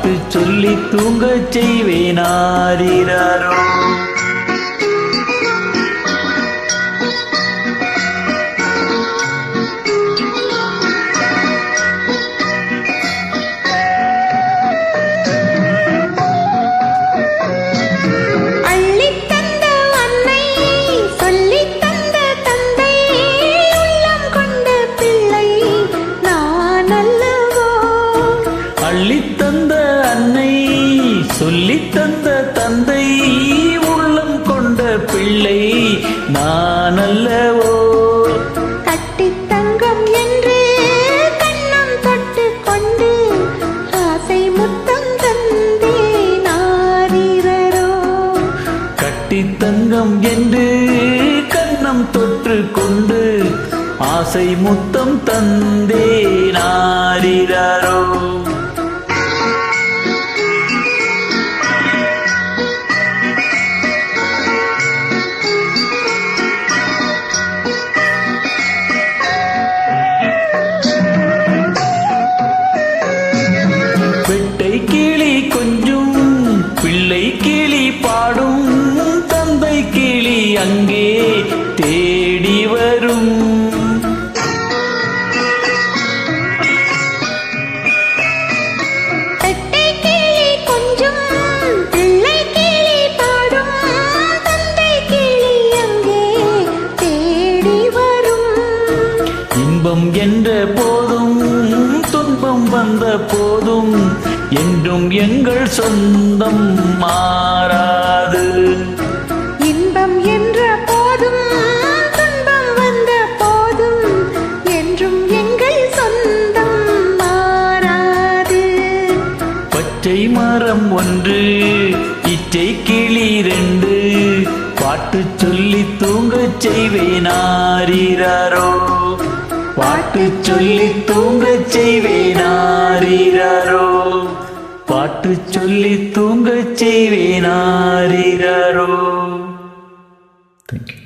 பாட்டு சொல்லி தூங்கச் செய்வேன் ஆரிராரோ. அள்ளித்தந்த அன்னை சொல்லித்தந்த தந்தை உள்ளம் கொண்ட பிள்ளை நான் அல்லவோ. கட்டித் தங்கம் என்று கண்ணம் தொட்டு கொண்டு ஆசை முத்தம் தந்தே நாரிரரோ. கட்டித் தங்கம் என்று கண்ணம் தொற்று கொண்டு ஆசை முத்தம் தந்தே நாரிரரோ. பெட்டை கிளி கொஞ்சும் பிள்ளை கிளி பாடும் தந்தை கிளி அங்கே தேடி வரும். பெட்டை கிளி கொஞ்சும் பிள்ளை கிளி பாடும் தந்தை கிளி அங்கே தேடி வரும். இன்பம் என்ற போதும் துன்பம் வந்த போதும் என்றும் எங்கள் சொந்தம் மாறாது. இன்பம் என்ற போதும் துன்பம் வந்த போதும் என்றும் எங்கள் சொந்தம் மாறாது. பச்சை மரம் ஒன்று இச்சை கிளி ரெண்டு பாட்டு சொல்லி தூங்கச் செய்வேன் ஆரிராரோ. பாட்டு சொல்லி தூங்கச் செய்வேன் ஆரிராரோ. பாட்டு சொல்லி தூங்கச் செய்வேன் ஆரிராரோ. Thank you.